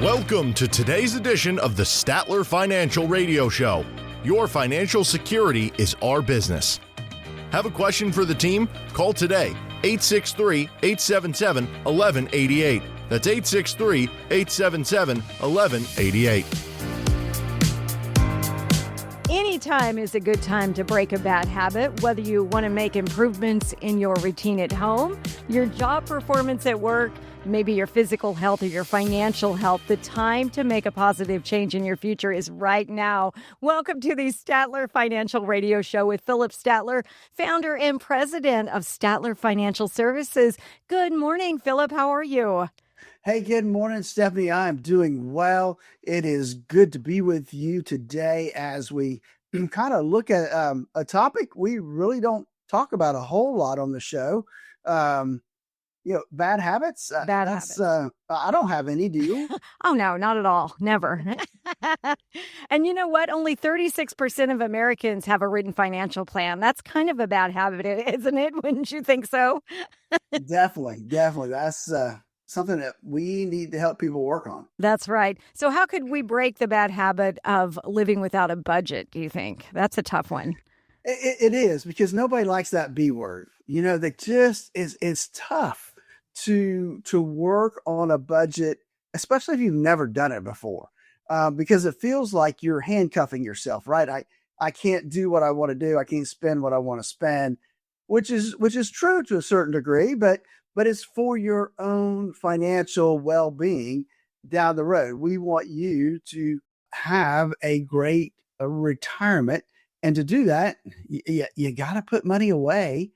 Welcome to today's edition of the Statler Financial Radio Show. Your financial security is our business. Have a question for the team? Call today, 863-877-1188. That's 863-877-1188. Anytime is a good time to break a bad habit, whether you want to make improvements in your routine at home, your job performance at work, maybe your physical health or your financial health. The time to make a positive change in your future is right now. Welcome to the Statler Financial Radio Show with Philip Statler, founder and president of Statler Financial Services. Good morning, Philip. How are you? Hey, good morning, Stephanie. I'm doing well. It is good to be with you today as we kind of look at a topic we really don't talk about a whole lot on the show. Bad habits. Bad habits. I don't have any, do you? Oh, no, not at all. Never. And you know what? Only 36% of Americans have a written financial plan. That's kind of a bad habit, isn't it? Wouldn't you think so? Definitely. That's something that we need to help people work on. That's right. So how could we break the bad habit of living without a budget, do you think? That's a tough one. It is, because nobody likes that B word. You know, that just it's tough to work on a budget, especially if you've never done it before, because it feels like you're handcuffing yourself, right? I can't do what I want to do. I can't spend what I want to spend, which is true to a certain degree, but it's for your own financial well-being down the road. We want you to have a great retirement. And to do that, you got to put money away.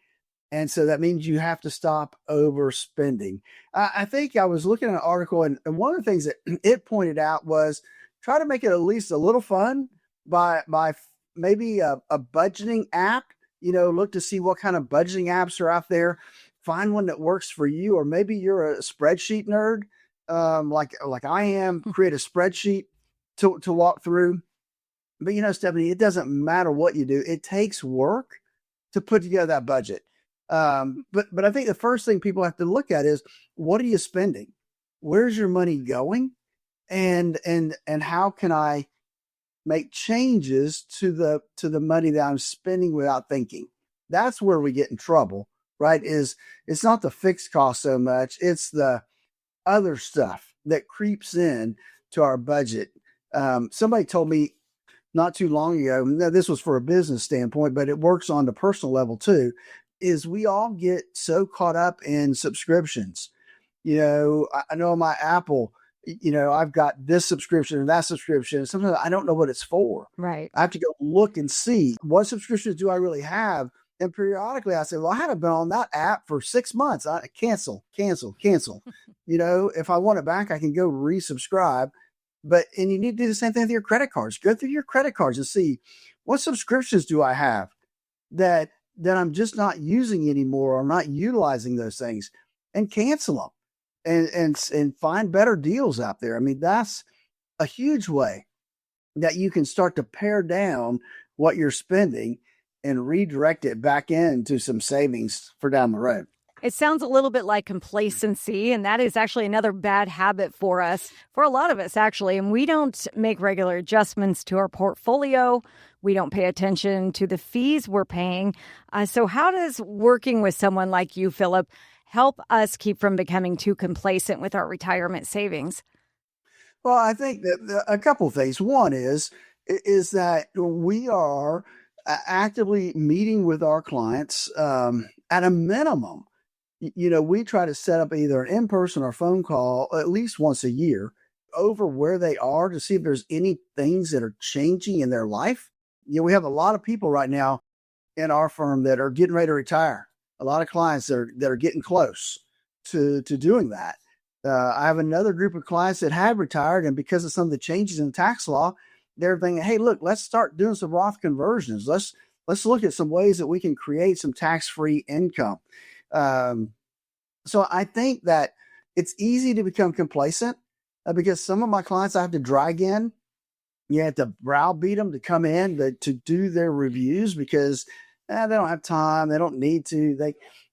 And so that means you have to stop overspending. I think I was looking at an article, and one of the things that it pointed out was try to make it at least a little fun by maybe a budgeting app. Look to see what kind of budgeting apps are out there. Find one that works for you, or maybe you're a spreadsheet nerd, like I am. Create a spreadsheet to walk through. But Stephanie, it doesn't matter what you do. It takes work to put together that budget. But I think the first thing people have to look at is, what are you spending? Where's your money going? And how can I make changes to the money that I'm spending without thinking? That's where we get in trouble, right? It's not the fixed cost so much. It's the other stuff that creeps in to our budget. Somebody told me not too long ago, now this was for a business standpoint, but it works on the personal level too, is we all get so caught up in subscriptions. I know on my Apple, I've got this subscription and that subscription. Sometimes I don't know what it's for. Right. I have to go look and see, what subscriptions do I really have? And periodically I say, well, I haven't been on that app for 6 months. I cancel. If I want it back, I can go resubscribe. And you need to do the same thing with your credit cards. Go through your credit cards and see, what subscriptions do I have that I'm just not using anymore, or not utilizing those things, and cancel them and find better deals out there. I mean, that's a huge way that you can start to pare down what you're spending and redirect it back into some savings for down the road. It sounds a little bit like complacency, and that is actually another bad habit for us, for a lot of us, actually. And we don't make regular adjustments to our portfolio. We don't pay attention to the fees we're paying. So how does working with someone like you, Philip, help us keep from becoming too complacent with our retirement savings? Well, I think that a couple of things. One is that we are actively meeting with our clients at a minimum. We try to set up either an in-person or phone call at least once a year over where they are, to see if there's any things that are changing in their life. We have a lot of people right now in our firm that are getting ready to retire. A lot of clients that are getting close to doing that. I have another group of clients that have retired, and because of some of the changes in tax law, they're thinking, hey, look, let's start doing some Roth conversions. Let's look at some ways that we can create some tax-free income. So I think that it's easy to become complacent because some of my clients I have to drag in. You have to browbeat them to come in to do their reviews because they don't have time. They don't need to.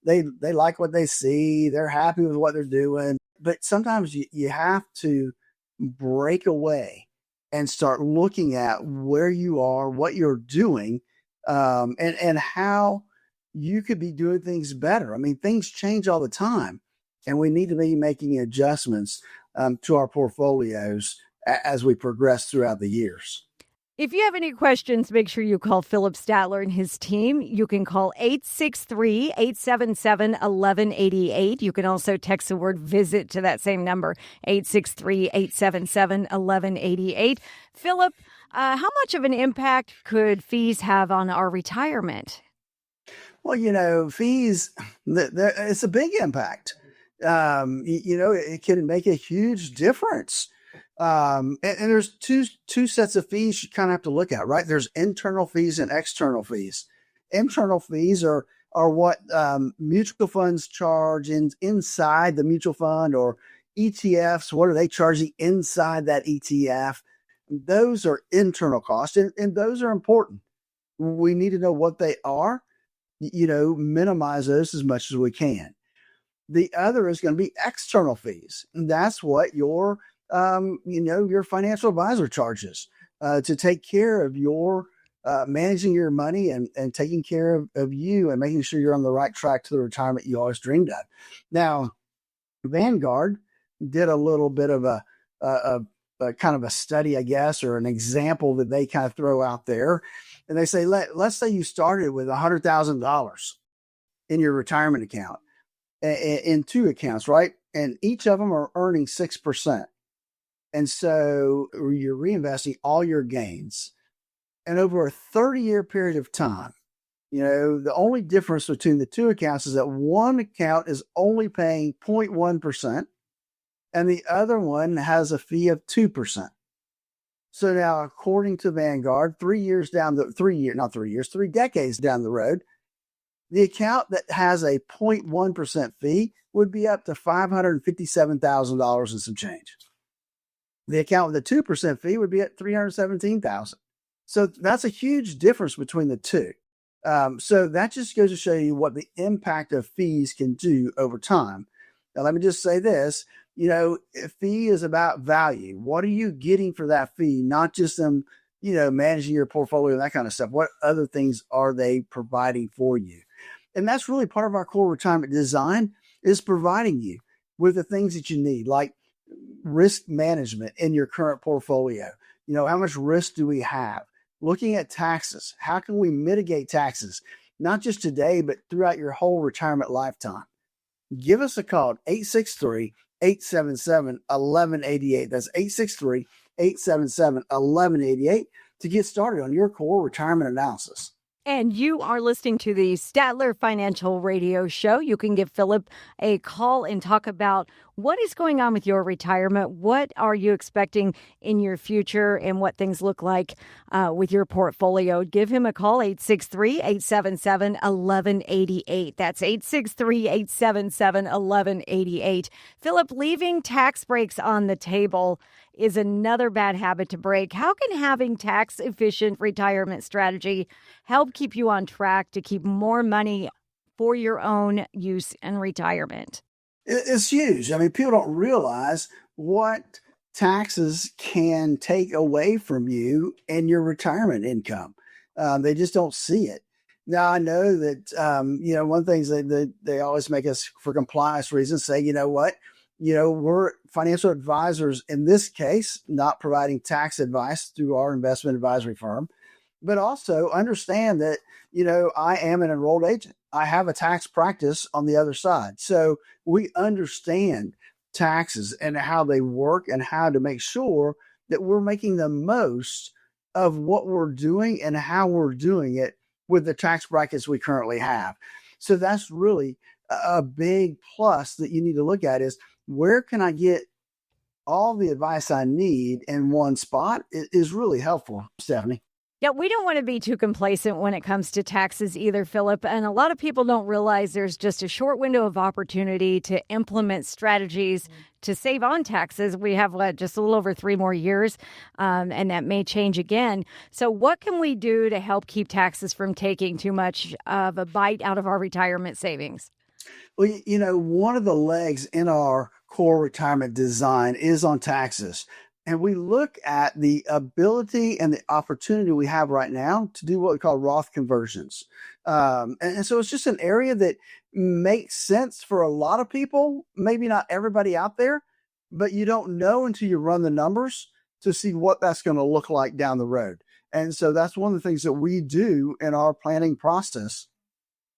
They like what they see. They're happy with what they're doing. But sometimes you have to break away and start looking at where you are, what you're doing, and how you could be doing things better. I mean, things change all the time, and we need to be making adjustments to our portfolios as we progress throughout the years. If you have any questions, make sure you call Philip Statler and his team. You can call 863-877-1188. You can also text the word visit to that same number, 863-877-1188. Philip, how much of an impact could fees have on our retirement? Well, fees, it's a big impact. It can make a huge difference. And there's two sets of fees you kind of have to look at, right? There's internal fees and external fees. Internal fees are what mutual funds charge inside the mutual fund, or ETFs. What are they charging inside that ETF? Those are internal costs, and those are important. We need to know what they are, minimize those as much as we can. The other is going to be external fees. And that's what your financial advisor charges to take care of your managing your money and taking care of you and making sure you're on the right track to the retirement you always dreamed of. Now, Vanguard did a little bit of a kind of a study, I guess, or an example that they kind of throw out there. And they say, let's say you started with $100,000 in your retirement account, in two accounts, right? And each of them are earning 6%. And so you're reinvesting all your gains. And over a 30-year period of time, the only difference between the two accounts is that one account is only paying 0.1%, and the other one has a fee of 2%. So now, according to Vanguard, 3 decades down the road, the account that has a 0.1% fee would be up to $557,000 and some change. The account with a 2% fee would be at $317,000. So that's a huge difference between the two. So that just goes to show you what the impact of fees can do over time. Now, let me just say this, a fee is about value. What are you getting for that fee? Not just them, managing your portfolio and that kind of stuff. What other things are they providing for you? And that's really part of our core retirement design, is providing you with the things that you need, like risk management in your current portfolio. How much risk do we have? Looking at taxes. How can we mitigate taxes? Not just today, but throughout your whole retirement lifetime. Give us a call, 863-877-1188. That's 863-877-1188 to get started on your core retirement analysis. And you are listening to the Statler Financial Radio Show. You can give Philip a call and talk about what is going on with your retirement. What are you expecting in your future, and what things look like with your portfolio? Give him a call, 863-877-1188. That's 863-877-1188. Philip, leaving tax breaks on the table is another bad habit to break. How can having tax-efficient retirement strategy help keep you on track to keep more money for your own use in retirement? It's huge. I mean, people don't realize what taxes can take away from you and your retirement income. They just don't see it. Now, I know that, one of the things that they always make us, for compliance reasons, say, we're financial advisors in this case, not providing tax advice through our investment advisory firm, but also understand that, I am an enrolled agent. I have a tax practice on the other side. So we understand taxes and how they work and how to make sure that we're making the most of what we're doing and how we're doing it with the tax brackets we currently have. So that's really a big plus that you need to look at, is where can I get all the advice I need in one spot? It is really helpful, Stephanie. Yeah, we don't want to be too complacent when it comes to taxes either, Philip. And a lot of people don't realize there's just a short window of opportunity to implement strategies to save on taxes. We have just a little over 3 more years, and that may change again. So what can we do to help keep taxes from taking too much of a bite out of our retirement savings? Well, one of the legs in our core retirement design is on taxes. and we look at the ability and the opportunity we have right now to do what we call Roth conversions. And so it's just an area that makes sense for a lot of people, maybe not everybody out there, but you don't know until you run the numbers to see what that's going to look like down the road. And so that's one of the things that we do in our planning process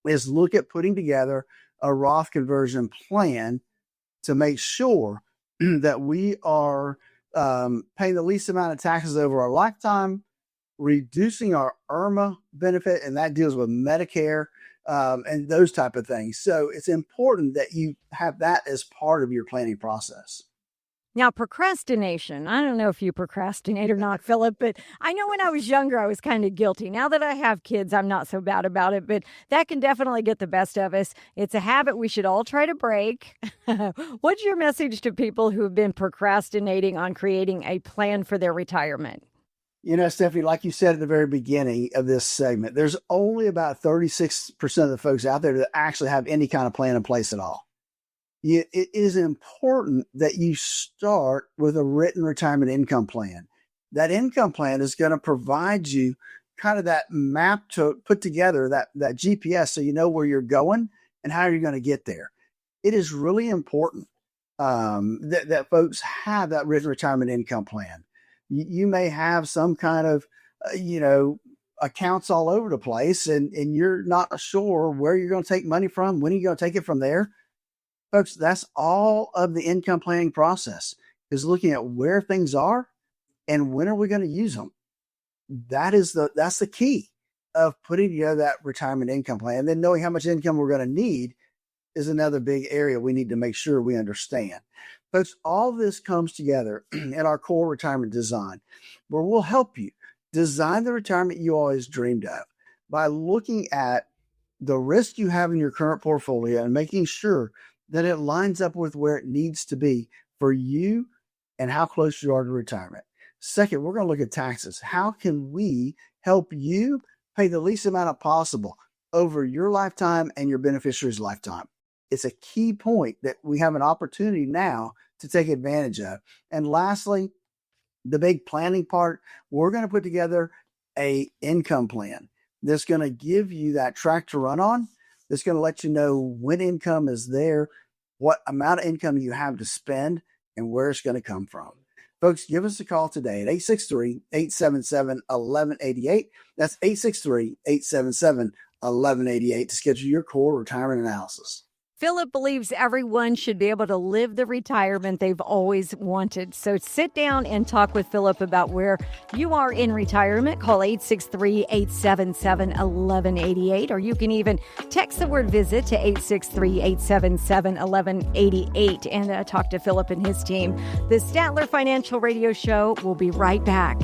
is look at putting together a Roth conversion plan to make sure that we are paying the least amount of taxes over our lifetime, reducing our IRMA benefit, and that deals with Medicare and those type of things. So it's important that you have that as part of your planning process. Now, procrastination. I don't know if you procrastinate or not, Philip, but I know when I was younger, I was kind of guilty. Now that I have kids, I'm not so bad about it, but that can definitely get the best of us. It's a habit we should all try to break. What's your message to people who have been procrastinating on creating a plan for their retirement? You know, Stephanie, like you said at the very beginning of this segment, there's only about 36% of the folks out there that actually have any kind of plan in place at all. It is important that you start with a written retirement income plan. That income plan is going to provide you kind of that map to put together, that GPS, so you know where you're going and how you're going to get there. It is really important that folks have that written retirement income plan. You may have some kind of, accounts all over the place and you're not sure where you're going to take money from, when are you going to take it from there. Folks, that's all of the income planning process, is looking at where things are and when are we going to use them. That's the key of putting together that retirement income plan. And then knowing how much income we're going to need is another big area we need to make sure we understand. Folks, all this comes together in our core retirement design, where we'll help you design the retirement you always dreamed of by looking at the risk you have in your current portfolio and making sure that it lines up with where it needs to be for you and how close you are to retirement. Second, we're going to look at taxes. How can we help you pay the least amount possible over your lifetime and your beneficiary's lifetime? It's a key point that we have an opportunity now to take advantage of. And lastly, the big planning part, we're going to put together an income plan that's going to give you that track to run on. That's going to let you know when income is there, what amount of income you have to spend, and where it's going to come from. Folks, give us a call today at 863-877-1188. That's 863-877-1188 to schedule your core retirement analysis. Philip believes everyone should be able to live the retirement they've always wanted. So sit down and talk with Philip about where you are in retirement. Call 863-877-1188, or you can even text the word visit to 863-877-1188 and talk to Philip and his team. The Statler Financial Radio Show will be right back.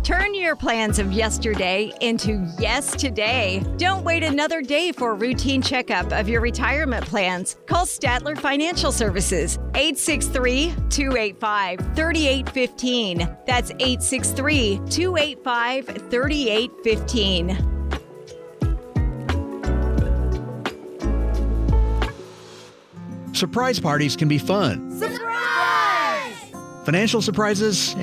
Turn your plans of yesterday into yes today. Don't wait another day for a routine checkup of your retirement plans. Call Statler Financial Services, 863-285-3815. That's 863-285-3815. Surprise parties can be fun. Financial surprises,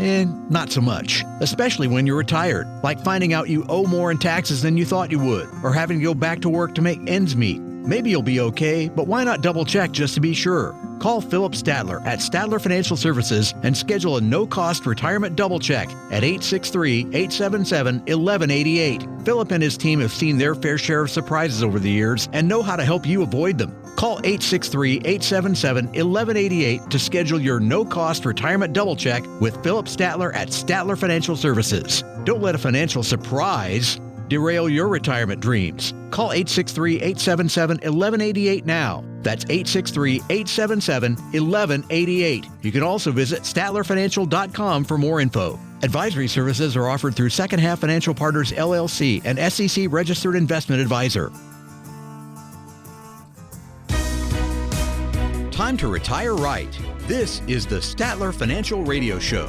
not so much, especially when you're retired, like finding out you owe more in taxes than you thought you would, or having to go back to work to make ends meet. Maybe you'll be okay, but why not double check just to be sure? Call Philip Statler at Statler Financial Services and schedule a no-cost retirement double check at 863-877-1188. Philip and his team have seen their fair share of surprises over the years and know how to help you avoid them. Call 863-877-1188 to schedule your no-cost retirement double check with Philip Statler at Statler Financial Services. Don't let a financial surprise derail your retirement dreams. Call 863-877-1188 now. That's 863-877-1188. You can also visit statlerfinancial.com for more info. Advisory services are offered through Second Half Financial Partners, LLC, an SEC registered investment advisor. Time to retire right. This is the Statler Financial Radio Show.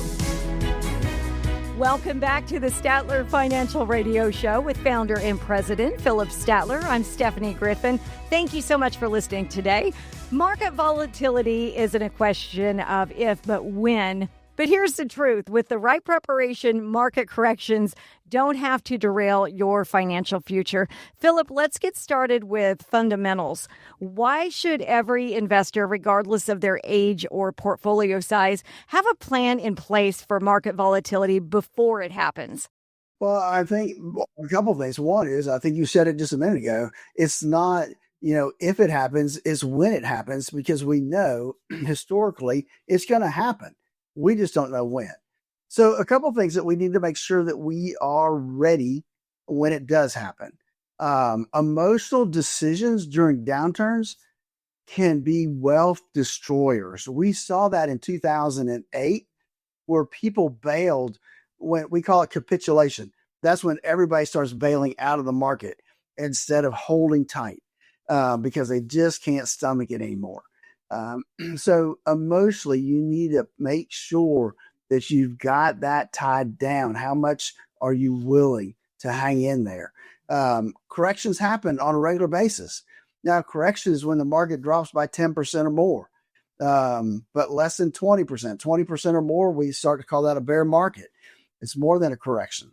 Welcome back to the Statler Financial Radio Show with founder and president Philip Statler. I'm Stephanie Griffin. Thank you so much for listening today. Market volatility isn't a question of if, but when. But here's the truth. With the right preparation, market corrections don't have to derail your financial future. Philip, let's get started with fundamentals. Why should every investor, regardless of their age or portfolio size, have a plan in place for market volatility before it happens? Well, I think a couple of things. One is, I think you said it just a minute ago, it's not, if it happens, it's when it happens, because we know historically it's going to happen. We just don't know when. So a couple of things that we need to make sure that we are ready when it does happen. Emotional decisions during downturns can be wealth destroyers. We saw that in 2008, where people bailed when we call it capitulation. That's when everybody starts bailing out of the market instead of holding tight because they just can't stomach it anymore. So emotionally, you need to make sure that you've got that tied down. How much are you willing to hang in there? Corrections happen on a regular basis. Now, correction is when the market drops by 10% or more, but less than 20%. 20% or more, we start to call that a bear market. It's more than a correction.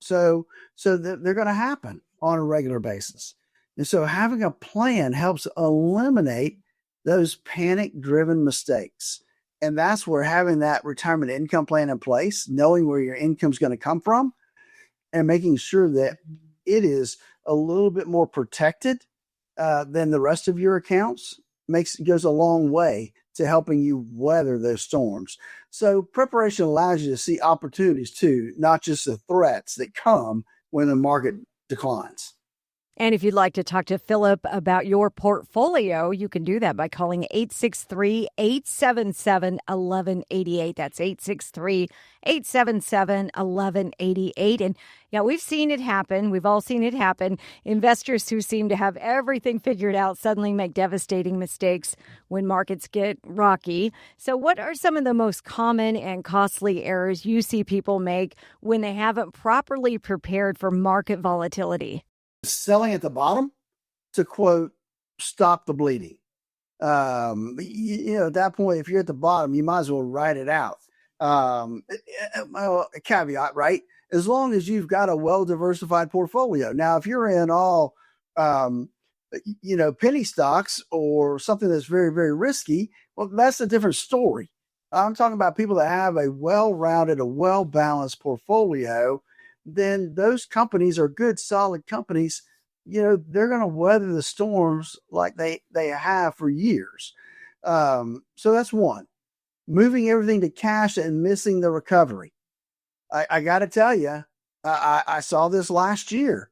So they're going to happen on a regular basis. And so having a plan helps eliminate those panic-driven mistakes. And that's where having that retirement income plan in place, knowing where your income is going to come from, and making sure that it is a little bit more protected than the rest of your accounts goes a long way to helping you weather those storms. So preparation allows you to see opportunities too, not just the threats that come when the market declines. And if you'd like to talk to Philip about your portfolio, you can do that by calling 863-877-1188. That's 863-877-1188. And yeah, we've seen it happen. We've all seen it happen. Investors who seem to have everything figured out suddenly make devastating mistakes when markets get rocky. So what are some of the most common and costly errors you see people make when they haven't properly prepared for market volatility? Selling at the bottom to, quote, stop the bleeding. At that point, if you're at the bottom, you might as well ride it out. A caveat, right? As long as you've got a well-diversified portfolio. Now, if you're in all, penny stocks or something that's very, very risky, well, that's a different story. I'm talking about people that have a well-rounded, a well-balanced portfolio. Then those companies are good, solid companies. They're going to weather the storms like they have for years. So that's one. Moving everything to cash and missing the recovery. I got to tell you, I saw this last year.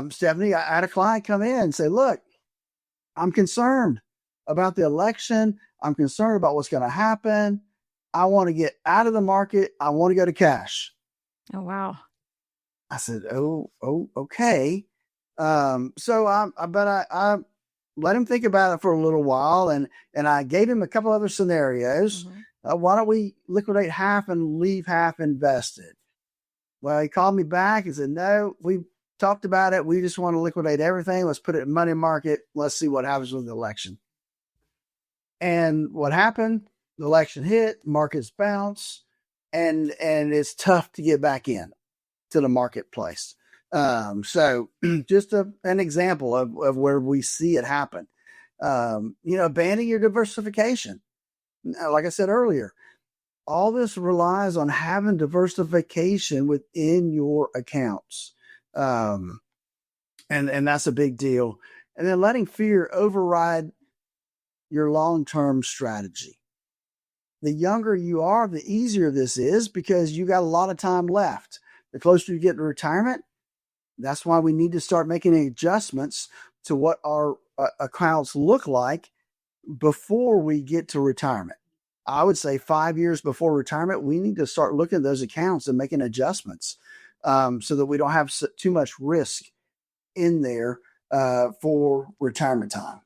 Stephanie, I had a client come in and say, look, I'm concerned about the election. I'm concerned about what's going to happen. I want to get out of the market. I want to go to cash. Oh, wow. I said, okay. So I let him think about it for a little while, and I gave him a couple other scenarios. Mm-hmm. Why don't we liquidate half and leave half invested? Well, he called me back and said, no, we talked about it. We just want to liquidate everything. Let's put it in money market. Let's see what happens with the election. And what happened? The election hit, markets bounce, and it's tough to get back in to the marketplace. So just an example of where we see it happen. Abandoning your diversification. Like I said earlier, all this relies on having diversification within your accounts. And that's a big deal. And then letting fear override your long-term strategy. The younger you are, the easier this is because you got a lot of time left. The closer you get to retirement, that's why we need to start making adjustments to what our accounts look like before we get to retirement. I would say 5 years before retirement, we need to start looking at those accounts and making adjustments so that we don't have too much risk in there for retirement time.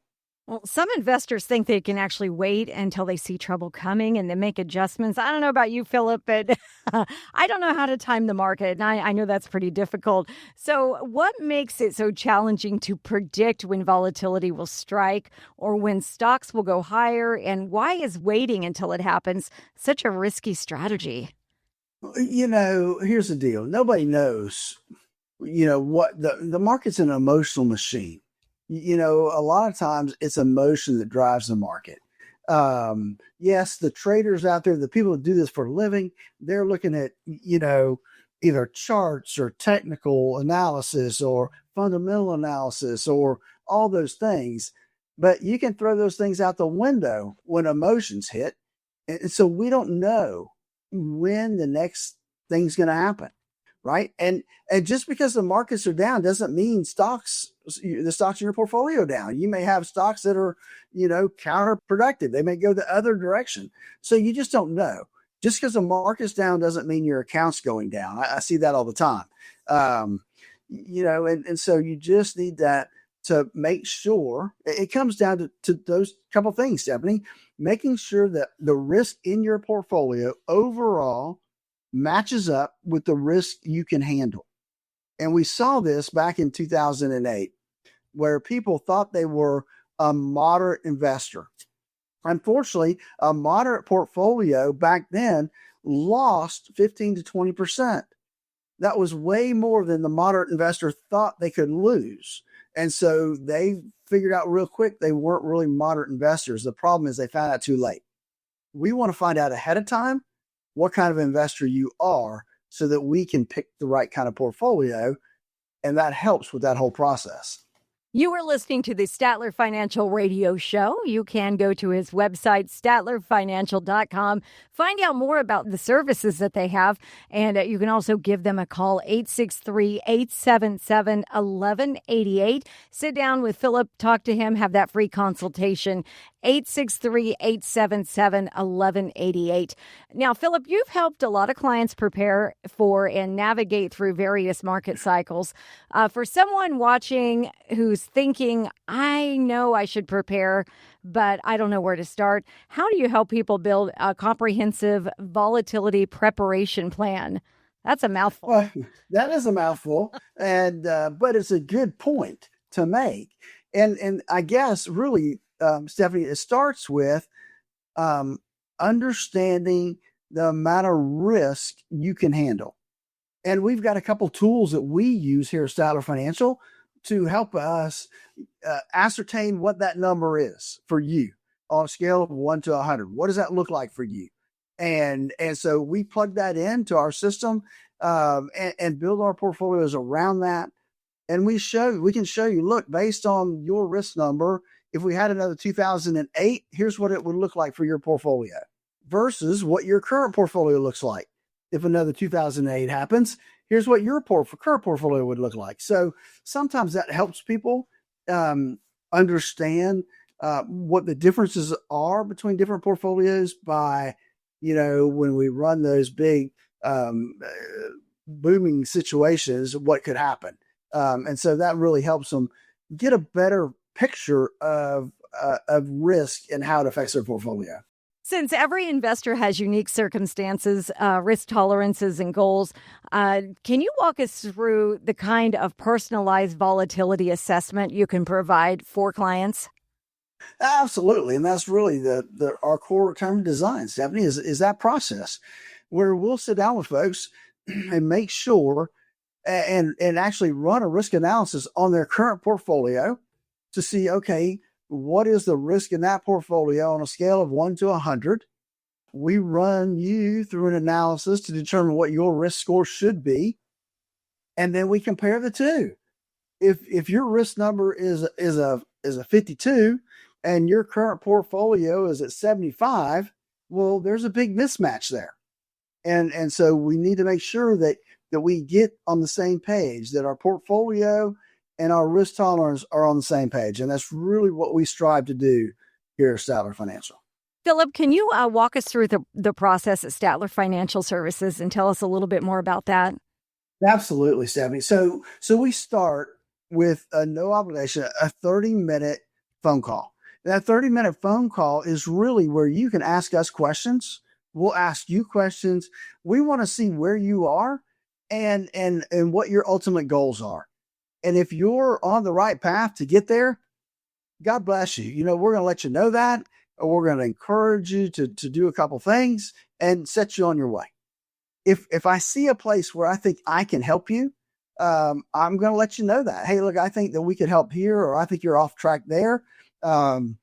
Well, some investors think they can actually wait until they see trouble coming and then make adjustments. I don't know about you, Philip, but I don't know how to time the market. And I know that's pretty difficult. So, what makes it so challenging to predict when volatility will strike or when stocks will go higher? And why is waiting until it happens such a risky strategy? Here's the deal. Nobody knows, what the market's an emotional machine. A lot of times it's emotion that drives the market. Yes, the traders out there, the people that do this for a living, they're looking at, either charts or technical analysis or fundamental analysis or all those things. But you can throw those things out the window when emotions hit. And so we don't know when the next thing's going to happen. Right. And just because the markets are down doesn't mean the stocks in your portfolio down. You may have stocks that are, counterproductive. They may go the other direction. So you just don't know. Just because the market's down doesn't mean your account's going down. I see that all the time. And so you just need that to make sure it comes down to those couple things, Stephanie, making sure that the risk in your portfolio overall matches up with the risk you can handle. And we saw this back in 2008, where people thought they were a moderate investor. Unfortunately, a moderate portfolio back then lost 15 to 20%. That was way more than the moderate investor thought they could lose. And so they figured out real quick they weren't really moderate investors. The problem is they found out too late. We want to find out ahead of time what kind of investor you are so that we can pick the right kind of portfolio. And that helps with that whole process. You were listening to the Statler Financial Radio Show. You can go to his website, statlerfinancial.com, find out more about the services that they have. And you can also give them a call, 863-877-1188. Sit down with Philip, talk to him, have that free consultation. 863-877-1188. Now, Philip, you've helped a lot of clients prepare for and navigate through various market cycles. For someone watching who's thinking, I know I should prepare, but I don't know where to start, how do you help people build a comprehensive volatility preparation plan? That's a mouthful. Well, that is a mouthful, and but it's a good point to make. And I guess really, Stephanie, it starts with understanding the amount of risk you can handle. And we've got a couple tools that we use here at Statler Financial to help us ascertain what that number is for you on a scale of 1 to 100. What does that look like for you? And so we plug that into our system and build our portfolios around that. And we can show you, look, based on your risk number, if we had another 2008, here's what it would look like for your portfolio versus what your current portfolio looks like. If another 2008 happens, here's what your current portfolio would look like. So sometimes that helps people understand what the differences are between different portfolios by, when we run those big booming situations, what could happen. And so that really helps them get a better picture of risk and how it affects their portfolio. Since every investor has unique circumstances, risk tolerances, and goals, can you walk us through the kind of personalized volatility assessment you can provide for clients? Absolutely. And that's really our core retirement design, Stephanie, is that process where we'll sit down with folks and make sure and actually run a risk analysis on their current portfolio to see, okay, what is the risk in that portfolio on a scale of 1 to 100? We run you through an analysis to determine what your risk score should be. And then we compare the two. If your risk number is a 52 and your current portfolio is at 75, well, there's a big mismatch there. And so we need to make sure that we get on the same page, that our portfolio and our risk tolerance are on the same page. And that's really what we strive to do here at Statler Financial. Philip, can you walk us through the process at Statler Financial Services and tell us a little bit more about that? Absolutely, Stephanie. So we start with a no obligation, a 30-minute phone call. That 30-minute phone call is really where you can ask us questions. We'll ask you questions. We want to see where you are and what your ultimate goals are. And if you're on the right path to get there, God bless you. We're going to let you know that, or we're going to encourage you to do a couple things and set you on your way. If I see a place where I think I can help you, I'm going to let you know that. Hey, look, I think that we could help here, or I think you're off track there. And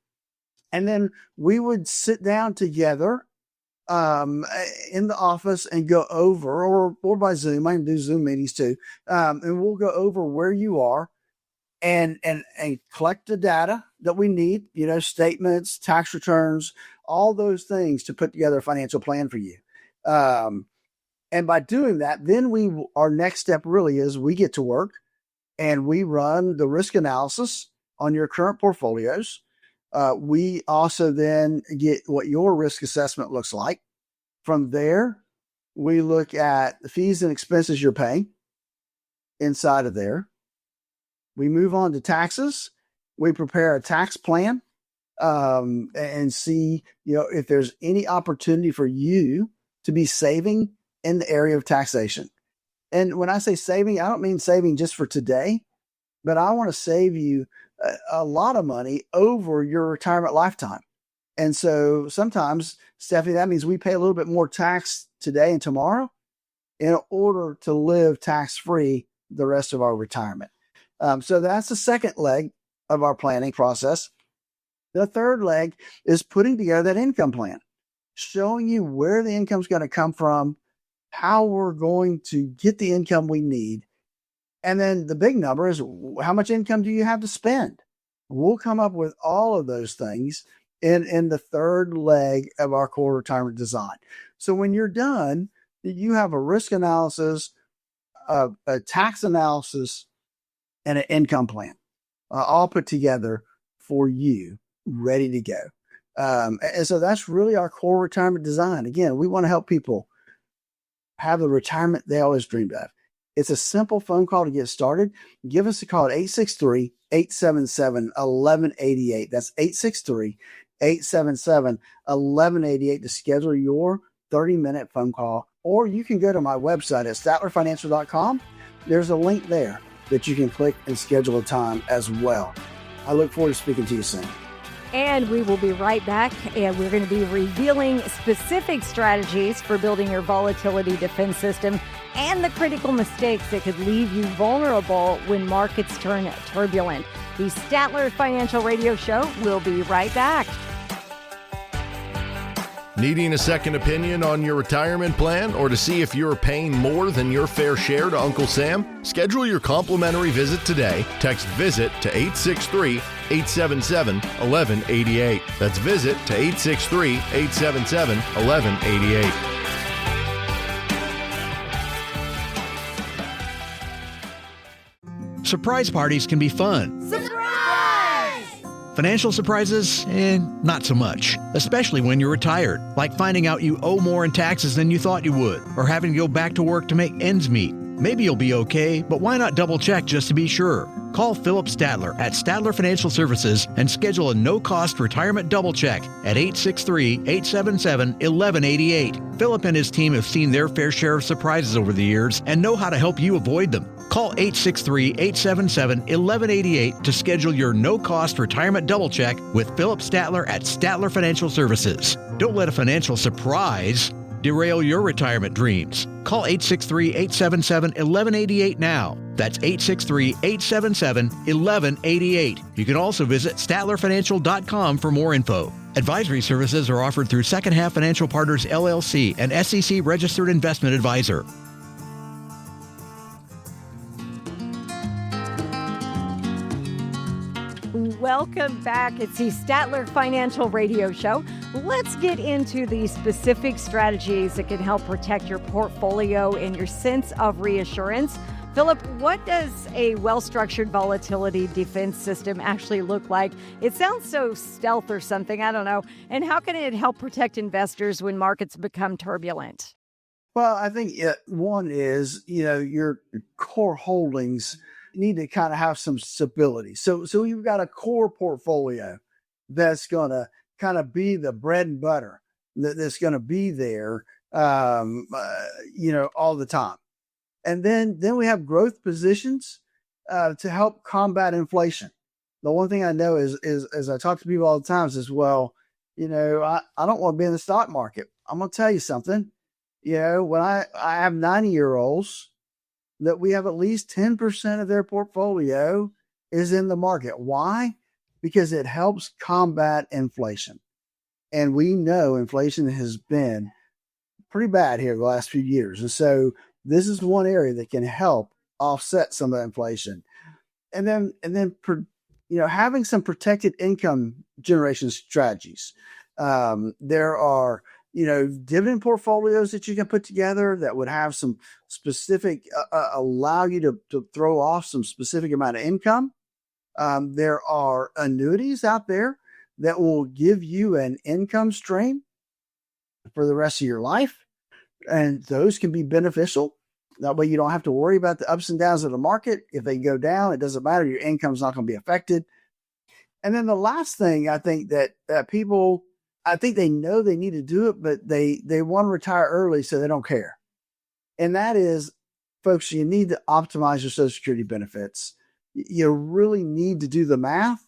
then we would sit down together in the office and go over, or by Zoom. I can do Zoom meetings too. And we'll go over where you are and collect the data that we need, statements, tax returns, all those things to put together a financial plan for you. And by doing that, then our next step really is we get to work and we run the risk analysis on your current portfolios. We also then get what your risk assessment looks like. From there, we look at the fees and expenses you're paying inside of there. We move on to taxes. We prepare a tax plan and see, if there's any opportunity for you to be saving in the area of taxation. And when I say saving, I don't mean saving just for today, but I want to save you a lot of money over your retirement lifetime. And so sometimes, Stephanie, that means we pay a little bit more tax today and tomorrow in order to live tax-free the rest of our retirement. So that's the second leg of our planning process. The third leg is putting together that income plan, showing you where the income's going to come from, how we're going to get the income we need. And then the big number is, how much income do you have to spend? We'll come up with all of those things in the third leg of our core retirement design. So when you're done, you have a risk analysis, a tax analysis, and an income plan, all put together for you, ready to go. And so that's really our core retirement design. Again, we want to help people have the retirement they always dreamed of. It's a simple phone call to get started. Give us a call at 863-877-1188. That's 863-877-1188 to schedule your 30-minute phone call. Or you can go to my website at statlerfinancial.com. There's a link there that you can click and schedule a time as well. I look forward to speaking to you soon. And we will be right back, and we're going to be revealing specific strategies for building your volatility defense system and the critical mistakes that could leave you vulnerable when markets turn turbulent. The Statler Financial Radio Show will be right back. Needing a second opinion on your retirement plan, or to see if you're paying more than your fair share to Uncle Sam? Schedule your complimentary visit today. Text VISIT to 863-877-1188. That's VISIT to 863-877-1188. Surprise parties can be fun. Surprise! Financial surprises, not so much. Especially when you're retired, like finding out you owe more in taxes than you thought you would, or having to go back to work to make ends meet. Maybe you'll be okay, but why not double check just to be sure? Call Philip Statler at Statler Financial Services and schedule a no-cost retirement double check at 863-877-1188. Philip and his team have seen their fair share of surprises over the years and know how to help you avoid them. Call 863-877-1188 to schedule your no-cost retirement double check with Philip Statler at Statler Financial Services. Don't let a financial surprise derail your retirement dreams. Call 863-877-1188 now. That's 863-877-1188. You can also visit statlerfinancial.com for more info. Advisory services are offered through Second Half Financial Partners, LLC, an SEC registered investment advisor. Welcome back. It's the Statler Financial Radio Show. Let's get into the specific strategies that can help protect your portfolio and your sense of reassurance. Philip, what does a well-structured volatility defense system actually look like? It sounds so stealth or something, I don't know. And how can it help protect investors when markets become turbulent? Well, I think one is, your core holdings need to kind of have some stability. So you've got a core portfolio that's going to kind of be the bread and butter that's going to be there, all the time. And then we have growth positions to help combat inflation. The one thing I know is as I talk to people all the time is, well, I don't want to be in the stock market. I'm going to tell you something. When I have 90-year-olds that we have at least 10% of their portfolio is in the market. Why? Because it helps combat inflation. And we know inflation has been pretty bad here the last few years. And so this is one area that can help offset some of the inflation. And then having some protected income generation strategies. There are, dividend portfolios that you can put together that would have some specific, allow you to throw off some specific amount of income. There are annuities out there that will give you an income stream for the rest of your life. And those can be beneficial. That way you don't have to worry about the ups and downs of the market. If they go down, it doesn't matter. Your income's not going to be affected. And then the last thing I think that people, I think they know they need to do it, but they want to retire early, so they don't care. And that is, folks, you need to optimize your Social Security benefits. You really need to do the math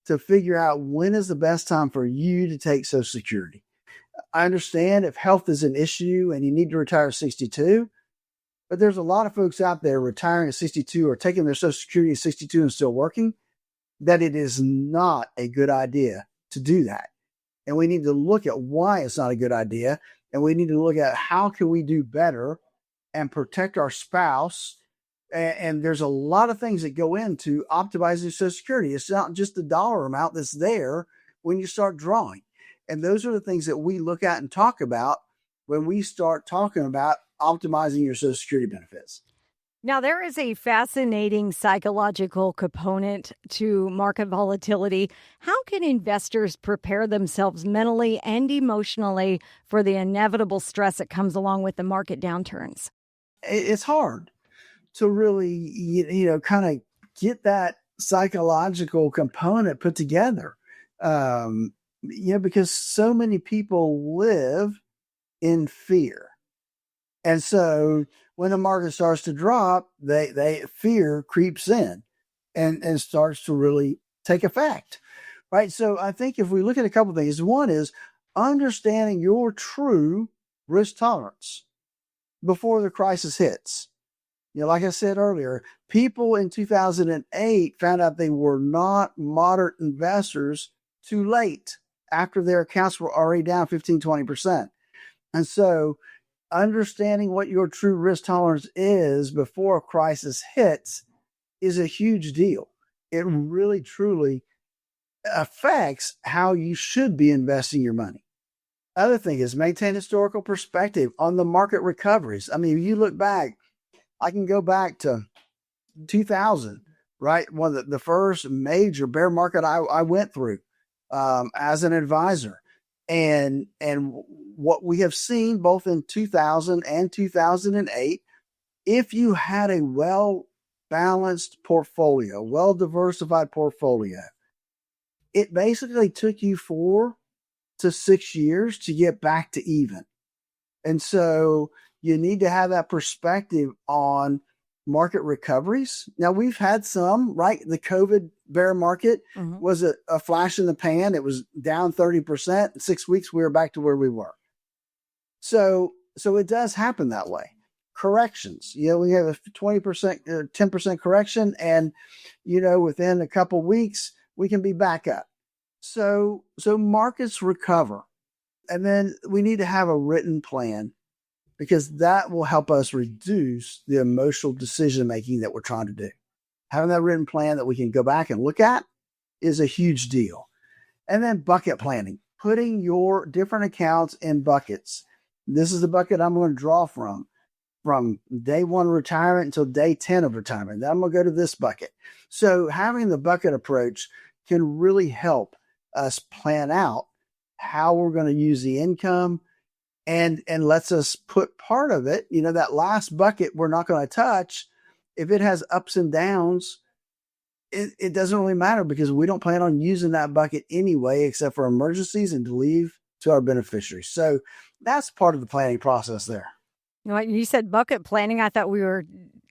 to figure out when is the best time for you to take Social Security. I understand if health is an issue and you need to retire at 62, but there's a lot of folks out there retiring at 62 or taking their Social Security at 62 and still working, that it is not a good idea to do that. And we need to look at why it's not a good idea. And we need to look at how can we do better and protect our spouse. And there's a lot of things that go into optimizing Social Security. It's not just the dollar amount that's there when you start drawing. And those are the things that we look at and talk about when we start talking about optimizing your Social Security benefits. Now, there is a fascinating psychological component to market volatility. How can investors prepare themselves mentally and emotionally for the inevitable stress that comes along with the market downturns? It's hard to really, kind of get that psychological component put together. Because so many people live in fear. And so when the market starts to drop, they fear creeps in and starts to really take effect. Right. So I think if we look at a couple of things, one is understanding your true risk tolerance before the crisis hits. Like I said earlier, people in 2008 found out they were not moderate investors too late after their accounts were already down 15, 20%. And so understanding what your true risk tolerance is before a crisis hits is a huge deal. It really, truly affects how you should be investing your money. Other thing is maintain historical perspective on the market recoveries. I mean, if you look back, I can go back to 2000, right? One of the first major bear market I went through as an advisor. And what we have seen both in 2000 and 2008, if you had a well-balanced portfolio, well-diversified portfolio, it basically took you 4 to 6 years to get back to even. And so you need to have that perspective on market recoveries. Now, we've had some, right? The COVID bear market was a flash in the pan. It was down 30%. In 6 weeks, we were back to where we were. So it does happen that way. Corrections, we have a 20%, 10% correction, and, within a couple weeks, we can be back up. So markets recover. And then we need to have a written plan, because that will help us reduce the emotional decision-making that we're trying to do. Having that written plan that we can go back and look at is a huge deal. And then bucket planning, putting your different accounts in buckets. This is the bucket I'm going to draw from day 1 retirement until day 10 of retirement. Then I'm going to go to this bucket. So having the bucket approach can really help us plan out how we're going to use the income, and lets us put part of it, that last bucket we're not going to touch. If it has ups and downs, it doesn't really matter because we don't plan on using that bucket anyway, except for emergencies and to leave to our beneficiaries. So that's part of the planning process there. You know what, you said bucket planning. I thought we were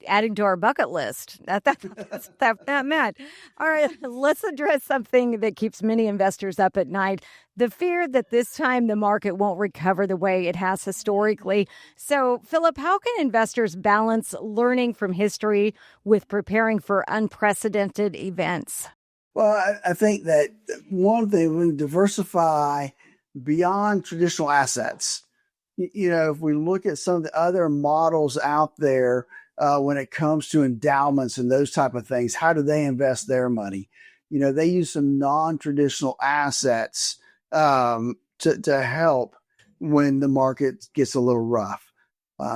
adding to our bucket list. That meant. All right, let's address something that keeps many investors up at night: the fear that this time the market won't recover the way it has historically. So, Philip, how can investors balance learning from history with preparing for unprecedented events? Well, I think that one thing, we diversify beyond traditional assets. If we look at some of the other models out there, when it comes to endowments and those type of things, how do they invest their money? They use some non-traditional assets to help when the market gets a little rough.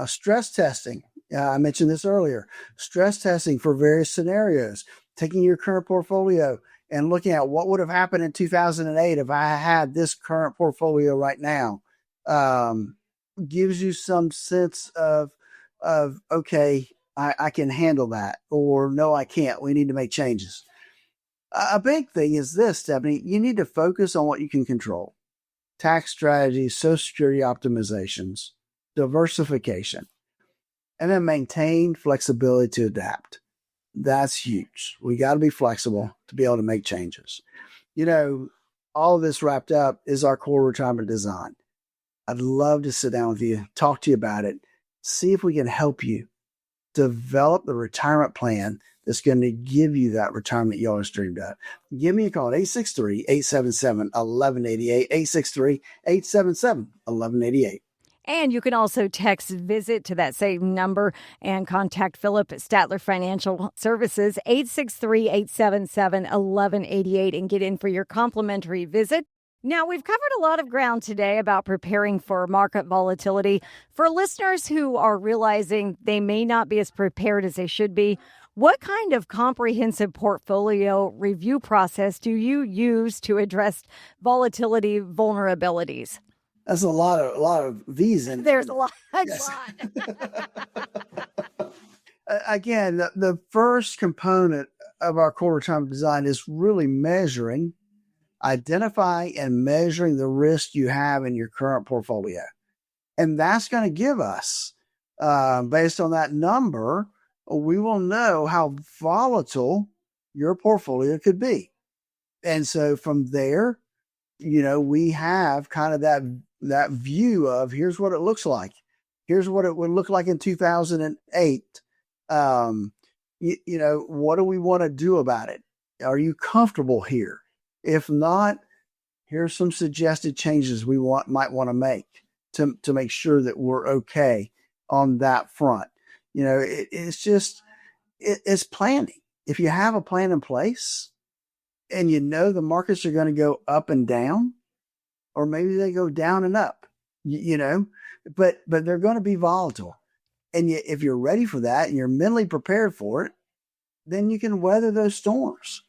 Stress testing. I mentioned this earlier. Stress testing for various scenarios, taking your current portfolio and looking at what would have happened in 2008 if I had this current portfolio right now. Gives you some sense of okay, I can handle that, or no, I can't. We need to make changes. A big thing is this, Stephanie, you need to focus on what you can control. Tax strategies, Social Security optimizations, diversification, and then maintain flexibility to adapt. That's huge. We got to be flexible to be able to make changes. All of this wrapped up is our core retirement design. I'd love to sit down with you, talk to you about it, see if we can help you develop the retirement plan that's going to give you that retirement you always dreamed of. Give me a call at 863-877-1188, 863-877-1188. And you can also text VISIT to that same number and contact Philip at Statler Financial Services, 863-877-1188, and get in for your complimentary visit. Now, we've covered a lot of ground today about preparing for market volatility. For listeners who are realizing they may not be as prepared as they should be, what kind of comprehensive portfolio review process do you use to address volatility vulnerabilities? That's a lot of these. There's a lot. Yes. Again, the first component of our core retirement design is really identifying and measuring the risk you have in your current portfolio. And that's going to give us, based on that number, we will know how volatile your portfolio could be. And so from there, we have kind of that view of here's what it looks like. Here's what it would look like in 2008. What do we want to do about it? Are you comfortable here? If not, here's some suggested changes we might want to make to make sure that we're okay on that front. It's planning. If you have a plan in place and the markets are going to go up and down, or maybe they go down and up, but they're going to be volatile. And if you're ready for that and you're mentally prepared for it, then you can weather those storms.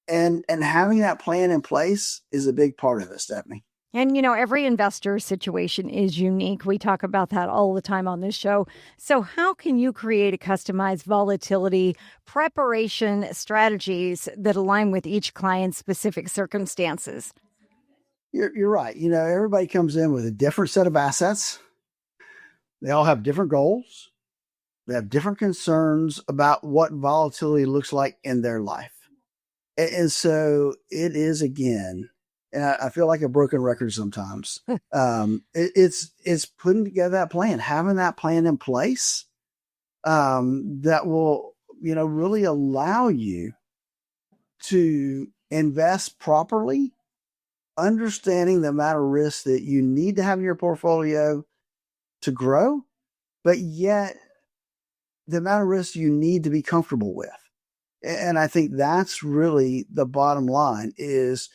And having that plan in place is a big part of it, Stephanie. And, every investor situation is unique. We talk about that all the time on this show. So how can you create a customized volatility preparation strategies that align with each client's specific circumstances? You're right. Everybody comes in with a different set of assets. They all have different goals. They have different concerns about what volatility looks like in their life. And so it is, again, and I feel like a broken record sometimes. It's putting together that plan, having that plan in place that will, really allow you to invest properly, understanding the amount of risk that you need to have in your portfolio to grow, but yet the amount of risk you need to be comfortable with. And I think that's really the bottom line is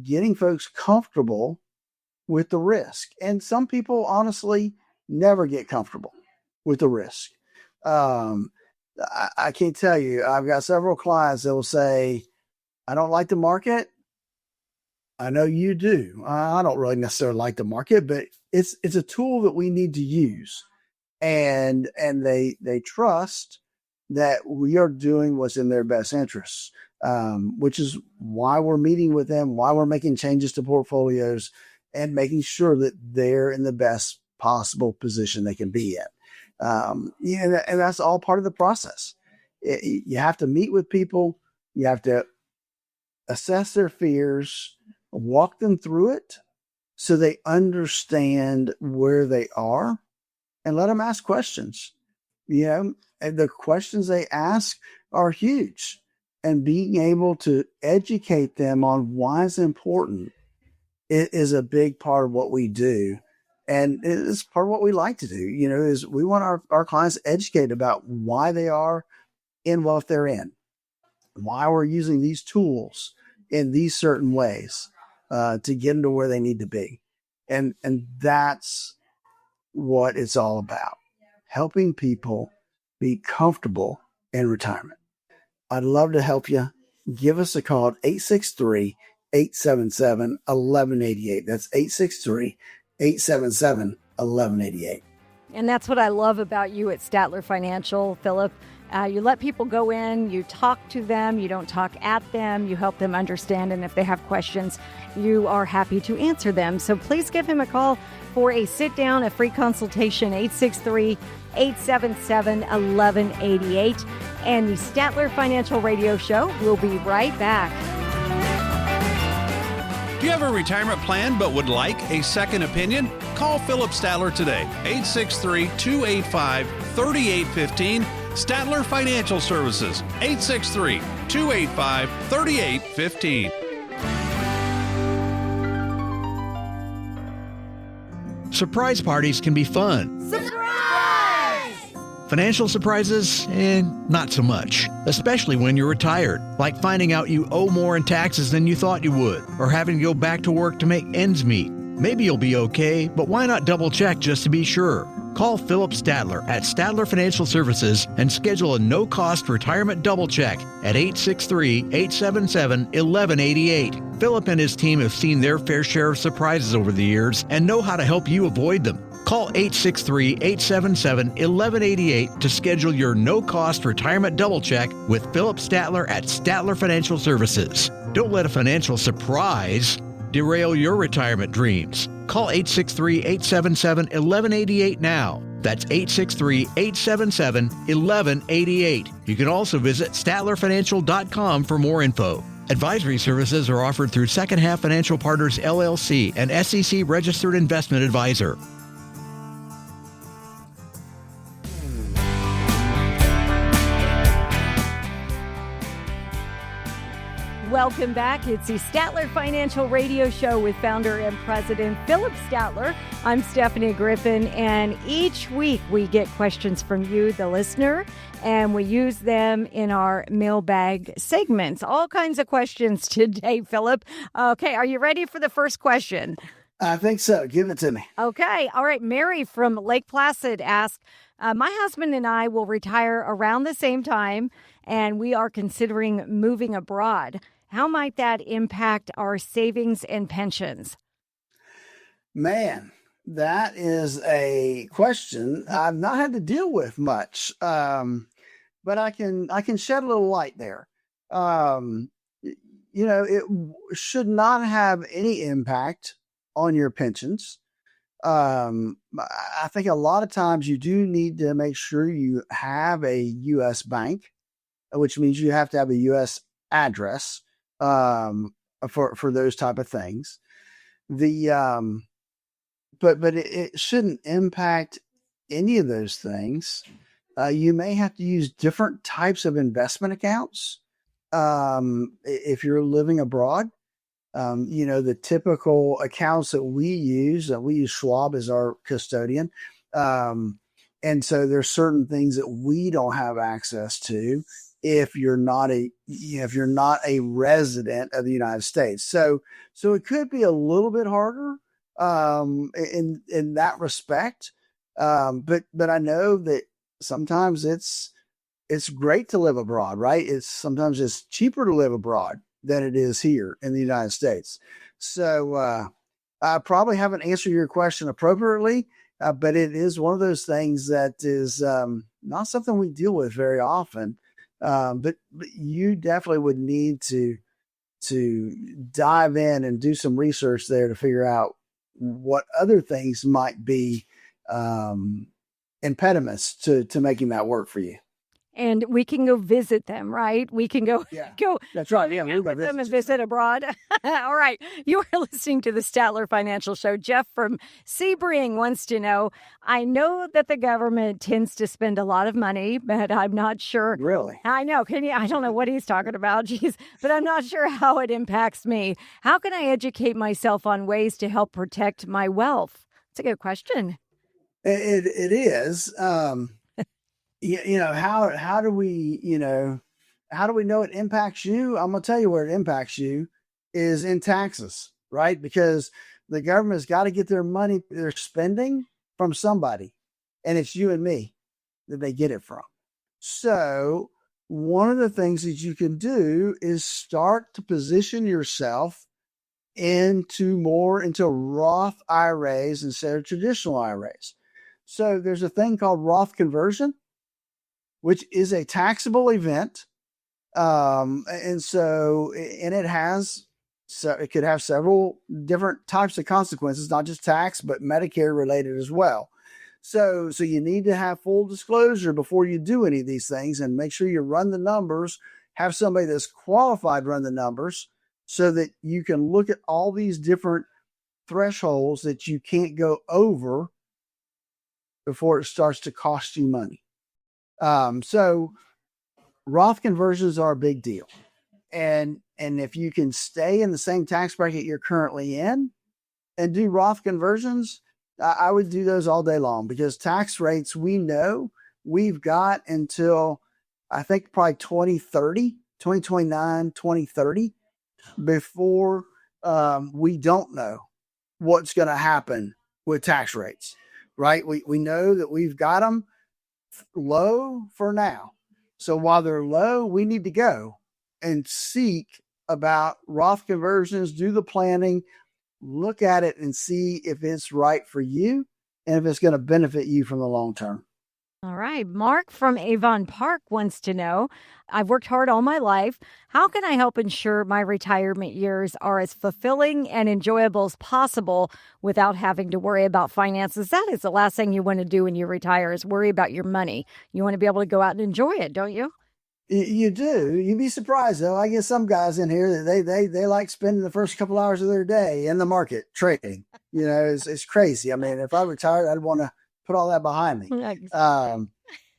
getting folks comfortable with the risk. And some people honestly never get comfortable with the risk. I can't tell you, I've got several clients that will say, I don't like the market. I know you do. I don't really necessarily like the market, but it's a tool that we need to use. And they trust that we are doing what's in their best interests, which is why we're meeting with them, why we're making changes to portfolios, and making sure that they're in the best possible position they can be in. And that's all part of the process. You have to meet with people. You have to assess their fears, walk them through it so they understand where they are, and let them ask questions. And the questions they ask are huge, and being able to educate them on why it's important, it is a big part of what we do. And it's part of what we like to do, is we want our clients educated about why they are in what they're in, why we're using these tools in these certain ways to get them to where they need to be. And that's what it's all about, helping people be comfortable in retirement. I'd love to help you. Give us a call at 863-877-1188. That's 863-877-1188. And that's what I love about you at Statler Financial, Philip. You let people go in, you talk to them, you don't talk at them, you help them understand, and if they have questions, you are happy to answer them. So please give him a call for a sit-down, a free consultation, 863-877-1188. And the Statler Financial Radio Show will be right back. Do you have a retirement plan but would like a second opinion? Call Philip Statler today, 863-285-3815. Statler Financial Services, 863-285-3815. Surprise parties can be fun. Financial surprises, not so much, especially when you're retired, like finding out you owe more in taxes than you thought you would, or having to go back to work to make ends meet. Maybe you'll be okay, but why not double check just to be sure? Call Philip Statler at Statler Financial Services and schedule a no-cost retirement double check at 863-877-1188. Philip and his team have seen their fair share of surprises over the years and know how to help you avoid them. Call 863-877-1188 to schedule your no-cost retirement double check with Philip Statler at Statler Financial Services. Don't let a financial surprise derail your retirement dreams. Call 863-877-1188 now. That's 863-877-1188. You can also visit StatlerFinancial.com for more info. Advisory services are offered through Second Half Financial Partners, LLC, an SEC registered investment advisor. Welcome back. It's the Statler Financial Radio Show with founder and president Philip Statler. I'm Stephanie Griffin, and each week we get questions from you, the listener, and we use them in our mailbag segments. All kinds of questions today, Philip. Okay, are you ready for the first question? I think so. Give it to me. Okay. All right. Mary from Lake Placid asked, my husband and I will retire around the same time, and we are considering moving abroad. How might that impact our savings and pensions? Man, that is a question I've not had to deal with much, but I can shed a little light there. It should not have any impact on your pensions. I think a lot of times you do need to make sure you have a U.S. bank, which means you have to have a U.S. address for those type of things. But it shouldn't impact any of those things. You may have to use different types of investment accounts if you're living abroad. The typical accounts that we use Schwab as our custodian. And so there's certain things that we don't have access to if you're not a resident of the United States. So it could be a little bit harder in that respect. But I know that sometimes it's great to live abroad, right? Sometimes it's cheaper to live abroad than it is here in the United States. So I probably haven't answered your question appropriately, but it is one of those things that is not something we deal with very often. But you definitely would need to dive in and do some research there to figure out what other things might be impediments to making that work for you. And we can go visit them, right? We can go. That's right. Yeah, With them and visit abroad. All right. You are listening to the Statler Financial Show. Jeff from Sebring wants to know, I know that the government tends to spend a lot of money, but I'm not sure. Really? I know. I don't know what he's talking about. Jeez, but I'm not sure how it impacts me. How can I educate myself on ways to help protect my wealth? It's a good question. It is. How do we know it impacts you? I'm going to tell you where it impacts you is in taxes, right? Because the government's got to get their money they're spending from somebody, and it's you and me that they get it from. So one of the things that you can do is start to position yourself into Roth IRAs instead of traditional IRAs. So there's a thing called Roth conversion, which is a taxable event. It could have several different types of consequences, not just tax, but Medicare related as well. So you need to have full disclosure before you do any of these things, and make sure you run the numbers, have somebody that's qualified run the numbers so that you can look at all these different thresholds that you can't go over before it starts to cost you money. So Roth conversions are a big deal. And if you can stay in the same tax bracket you're currently in and do Roth conversions, I would do those all day long, because tax rates, we know we've got until I think probably 2029, 2030 before we don't know what's going to happen with tax rates, right? We know that we've got them low for now. So while they're low, we need to go and seek about Roth conversions, do the planning, look at it and see if it's right for you and if it's going to benefit you from the long term. All right. Mark from Avon Park wants to know, I've worked hard all my life. How can I help ensure my retirement years are as fulfilling and enjoyable as possible without having to worry about finances? That is the last thing you want to do when you retire, is worry about your money. You want to be able to go out and enjoy it, don't you? You do. You'd be surprised, though. I get some guys in here that they like spending the first couple hours of their day in the market trading. It's crazy. I mean, if I retired, I'd want to put all that behind me.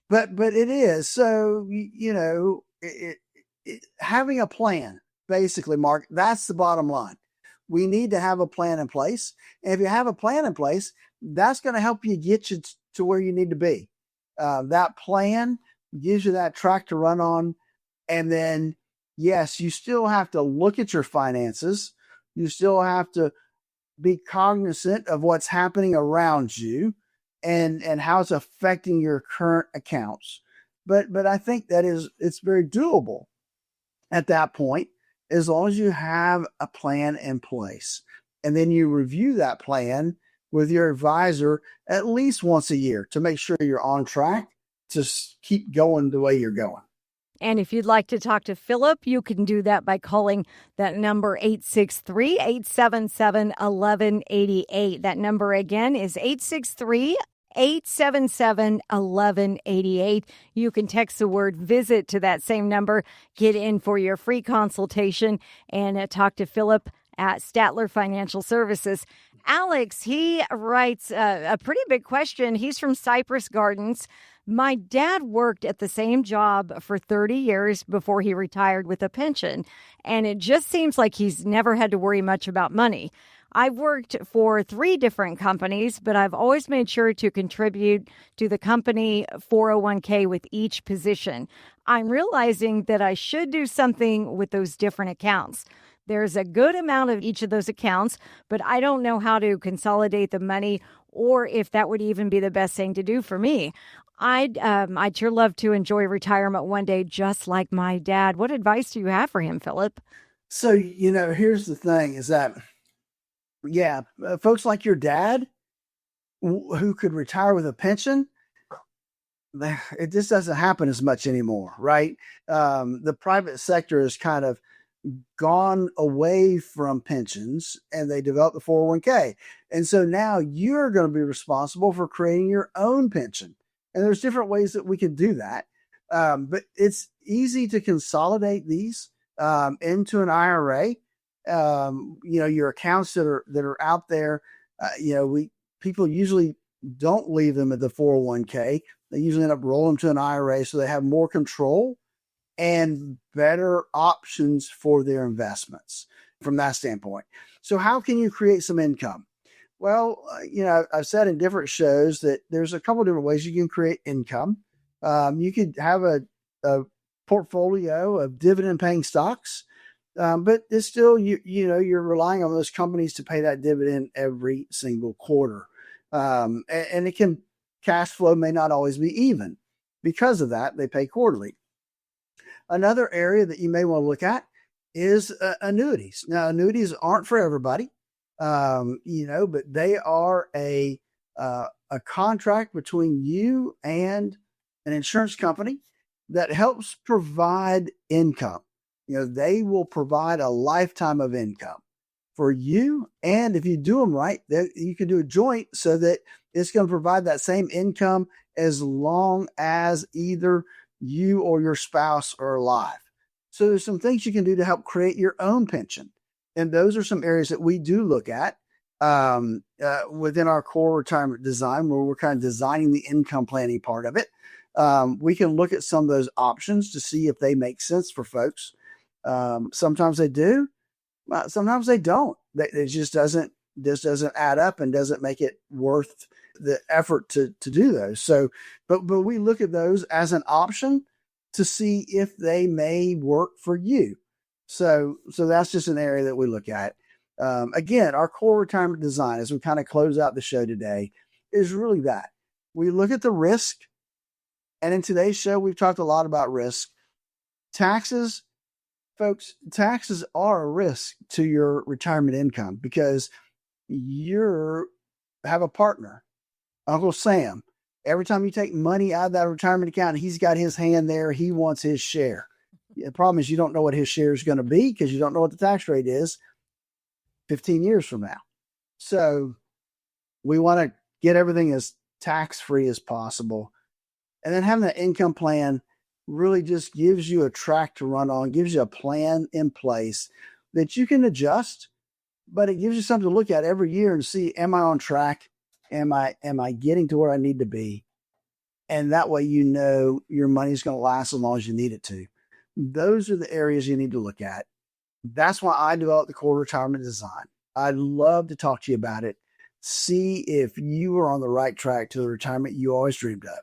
But it is. So, having a plan, basically, Mark, that's the bottom line. We need to have a plan in place. And if you have a plan in place, that's going to help you get you to where you need to be. That plan gives you that track to run on. And then, yes, you still have to look at your finances. You still have to be cognizant of what's happening around you and how it's affecting your current accounts. But I think it's very doable at that point, as long as you have a plan in place. And then you review that plan with your advisor at least once a year to make sure you're on track to keep going the way you're going. And if you'd like to talk to Philip, you can do that by calling that number 863-877-1188. That number again is 863-877-1188. You can text the word visit to that same number, get in for your free consultation, and talk to Philip at Statler Financial Services. Alex, he writes a pretty big question. He's from Cypress Gardens. My dad worked at the same job for 30 years before he retired with a pension, and it just seems like he's never had to worry much about money. I've worked for 3 different companies, but I've always made sure to contribute to the company 401k with each position. I'm realizing that I should do something with those different accounts. There's a good amount of each of those accounts, but I don't know how to consolidate the money or if that would even be the best thing to do for me. I'd sure love to enjoy retirement one day, just like my dad. What advice do you have for him, Philip? So, here's the thing is that, folks like your dad who could retire with a pension, it just doesn't happen as much anymore, right? The private sector has kind of gone away from pensions and they developed the 401k. And so now you're going to be responsible for creating your own pension. And there's different ways that we can do that. But it's easy to consolidate these into an IRA. Your accounts that are out there, people usually don't leave them at the 401k. They usually end up rolling to an IRA so they have more control and better options for their investments from that standpoint. So how can you create some income? Well, I've said in different shows that there's a couple different ways you can create income. You could have a portfolio of dividend paying stocks, but it's still, you're relying on those companies to pay that dividend every single quarter. And cash flow may not always be even. Because of that, they pay quarterly. Another area that you may want to look at is annuities. Now, annuities aren't for everybody, but they are a contract between you and an insurance company that helps provide income. They will provide a lifetime of income for you. And if you do them right, you can do a joint so that it's going to provide that same income as long as either you or your spouse are alive. So there's some things you can do to help create your own pension. And those are some areas that we do look at within our core retirement design, where we're kind of designing the income planning part of it. We can look at some of those options to see if they make sense for folks. Sometimes they do, sometimes they don't. It just doesn't add up and doesn't make it worth the effort to do those. So, but we look at those as an option to see if they may work for you. So that's just an area that we look at. Again, our core retirement design, as we kind of close out the show today, is really that. We look at the risk. And in today's show, we've talked a lot about risk. Taxes, folks, taxes are a risk to your retirement income because you have a partner, Uncle Sam. Every time you take money out of that retirement account, he's got his hand there. He wants his share. The problem is you don't know what his share is going to be because you don't know what the tax rate is 15 years from now. So we want to get everything as tax-free as possible. And then having that income plan really just gives you a track to run on, gives you a plan in place that you can adjust, but it gives you something to look at every year and see, am I on track? Am I getting to where I need to be? And that way, your money's going to last as long as you need it to. Those are the areas you need to look at. That's why I developed the core retirement design. I'd love to talk to you about it. See if you are on the right track to the retirement you always dreamed of.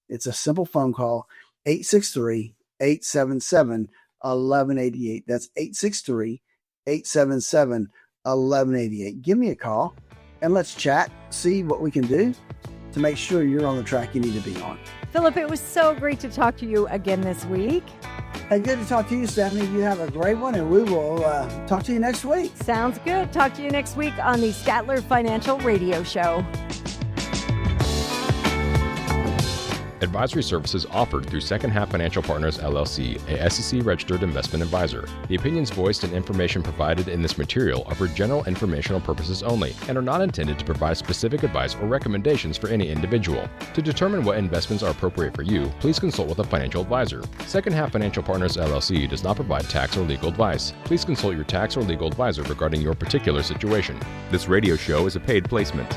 It's a simple phone call, 863-877-1188. That's 863-877-1188. Give me a call and let's chat, see what we can do to make sure you're on the track you need to be on. Philip, it was so great to talk to you again this week. Hey, good to talk to you, Stephanie. You have a great one, and we will talk to you next week. Sounds good. Talk to you next week on the Statler Financial Radio Show. Advisory services offered through Second Half Financial Partners, LLC, a SEC-registered investment advisor. The opinions voiced and information provided in this material are for general informational purposes only and are not intended to provide specific advice or recommendations for any individual. To determine what investments are appropriate for you, please consult with a financial advisor. Second Half Financial Partners, LLC does not provide tax or legal advice. Please consult your tax or legal advisor regarding your particular situation. This radio show is a paid placement.